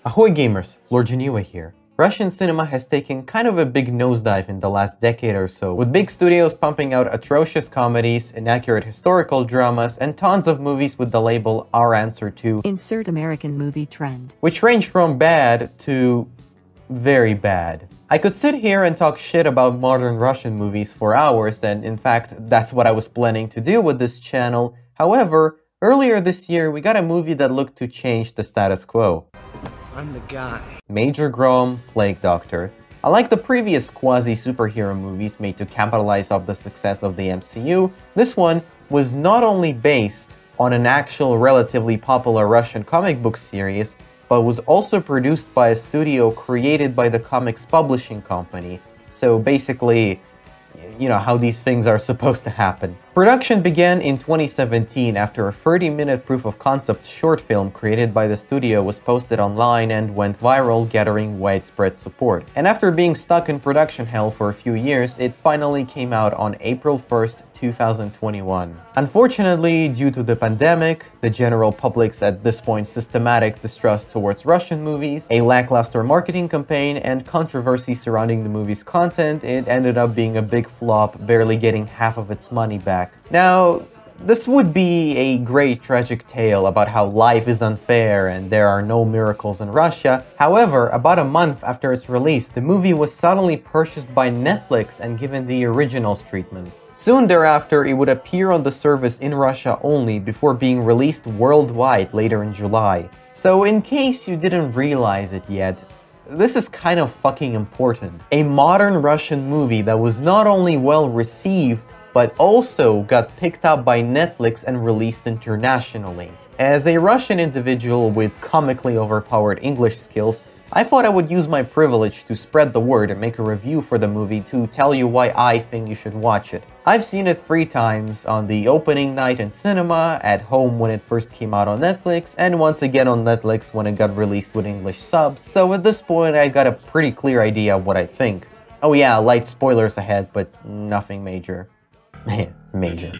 Ahoy gamers, Lord Geneva here. Russian cinema has taken kind of a big nosedive in the last decade or so, with big studios pumping out atrocious comedies, inaccurate historical dramas, and tons of movies with the label Our Answer to Insert American movie trend, which range from bad to very bad. I could sit here and talk shit about modern Russian movies for hours, and in fact, that's what I was planning to do with this channel. However, earlier this year, we got a movie that looked to change the status quo. I'm the guy. Major Grom, Plague Doctor. Unlike the previous quasi-superhero movies made to capitalize off the success of the MCU, this one was not only based on an actual relatively popular Russian comic book series, but was also produced by a studio created by the comics publishing company. So basically, you know how these things are supposed to happen. Production began in 2017 after a 30-minute proof-of-concept short film created by the studio was posted online and went viral, gathering widespread support. And after being stuck in production hell for a few years, it finally came out on April 1st, 2021. Unfortunately, due to the pandemic, the general public's at this point systematic distrust towards Russian movies, a lackluster marketing campaign, and controversy surrounding the movie's content, it ended up being a big flop, barely getting half of its money back. Now, this would be a great tragic tale about how life is unfair and there are no miracles in Russia. However, about a month after its release, the movie was suddenly purchased by Netflix and given the originals treatment. Soon thereafter, it would appear on the service in Russia only before being released worldwide later in July. So in case you didn't realize it yet, this is kind of fucking important. A modern Russian movie that was not only well received, but also got picked up by Netflix and released internationally. As a Russian individual with comically overpowered English skills, I thought I would use my privilege to spread the word and make a review for the movie to tell you why I think you should watch it. I've seen it 3 times, on the opening night in cinema, at home when it first came out on Netflix, and once again on Netflix when it got released with English subs, so at this point I got a pretty clear idea of what I think. Oh yeah, light spoilers ahead, but nothing major. Major.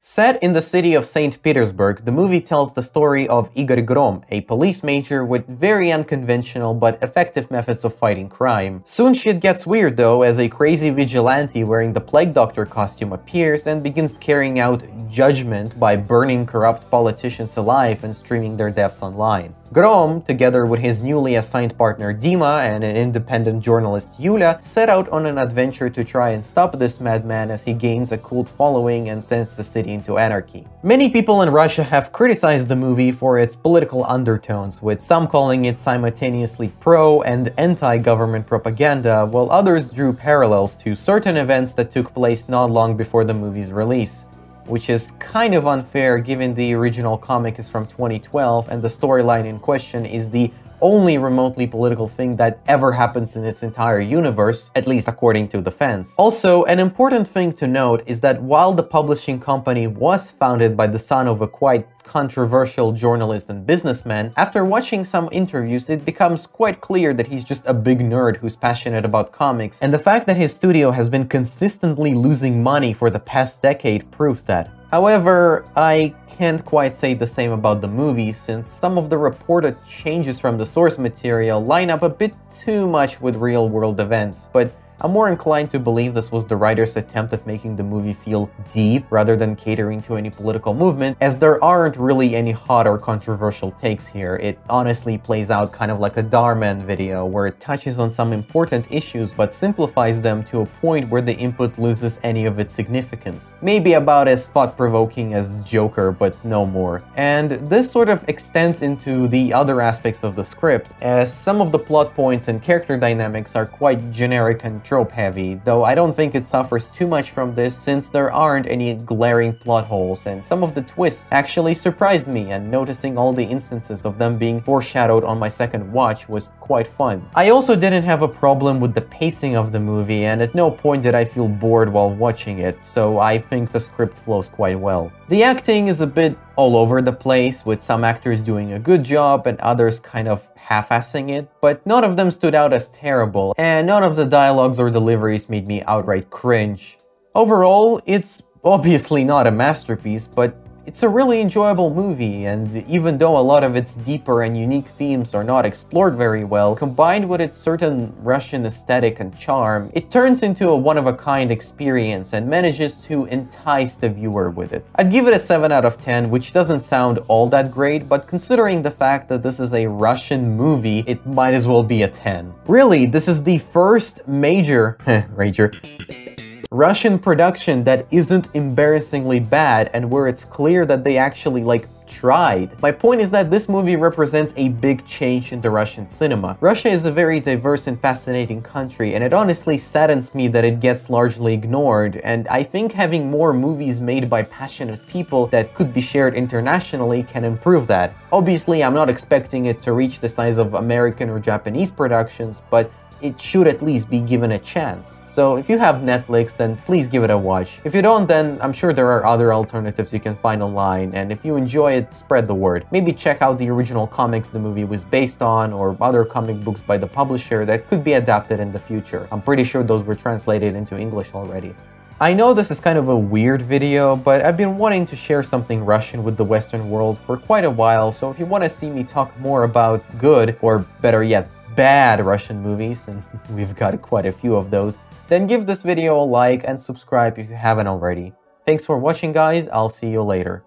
Set in the city of St. Petersburg, the movie tells the story of Igor Grom, a police major with very unconventional but effective methods of fighting crime. Soon shit gets weird though, as a crazy vigilante wearing the Plague Doctor costume appears and begins carrying out judgment by burning corrupt politicians alive and streaming their deaths online. Grom, together with his newly assigned partner Dima and an independent journalist Yulia, set out on an adventure to try and stop this madman as he gains a cult following and sends the city into anarchy. Many people in Russia have criticized the movie for its political undertones, with some calling it simultaneously pro- and anti-government propaganda, while others drew parallels to certain events that took place not long before the movie's release. Which is kind of unfair given the original comic is from 2012 and the storyline in question is the only remotely political thing that ever happens in its entire universe, at least according to the fans. Also, an important thing to note is that while the publishing company was founded by the son of a quite controversial journalist and businessman, after watching some interviews it becomes quite clear that he's just a big nerd who's passionate about comics, and the fact that his studio has been consistently losing money for the past decade proves that. However, I can't quite say the same about the movie, since some of the reported changes from the source material line up a bit too much with real-world events, but I'm more inclined to believe this was the writer's attempt at making the movie feel deep rather than catering to any political movement, as there aren't really any hot or controversial takes here. It honestly plays out kind of like a Darman video, where it touches on some important issues but simplifies them to a point where the input loses any of its significance. Maybe about as thought-provoking as Joker, but no more. And this sort of extends into the other aspects of the script, as some of the plot points and character dynamics are quite generic and trope-heavy, though I don't think it suffers too much from this since there aren't any glaring plot holes, and some of the twists actually surprised me, and noticing all the instances of them being foreshadowed on my second watch was quite fun. I also didn't have a problem with the pacing of the movie, and at no point did I feel bored while watching it, so I think the script flows quite well. The acting is a bit all over the place, with some actors doing a good job and others kind of half-assing it, but none of them stood out as terrible, and none of the dialogues or deliveries made me outright cringe. Overall, it's obviously not a masterpiece, but It's a really enjoyable movie, and even though a lot of its deeper and unique themes are not explored very well, combined with its certain Russian aesthetic and charm, it turns into a one-of-a-kind experience and manages to entice the viewer with it. I'd give it a 7 out of 10, which doesn't sound all that great, but considering the fact that this is a Russian movie, it might as well be a 10. Really, this is the first major Russian production that isn't embarrassingly bad and where it's clear that they actually tried. My point is that this movie represents a big change in the Russian cinema. Russia is a very diverse and fascinating country, and it honestly saddens me that it gets largely ignored, and I think having more movies made by passionate people that could be shared internationally can improve that. Obviously, I'm not expecting it to reach the size of American or Japanese productions, but it should at least be given a chance. So if you have Netflix, then please give it a watch. If you don't, then I'm sure there are other alternatives you can find online, and if you enjoy it, spread the word. Maybe check out the original comics the movie was based on, or other comic books by the publisher that could be adapted in the future. I'm pretty sure those were translated into English already. I know this is kind of a weird video, but I've been wanting to share something Russian with the Western world for quite a while, so if you want to see me talk more about good, or better yet, bad Russian movies, and we've got quite a few of those, then give this video a like and subscribe if you haven't already. Thanks for watching, guys. I'll see you later.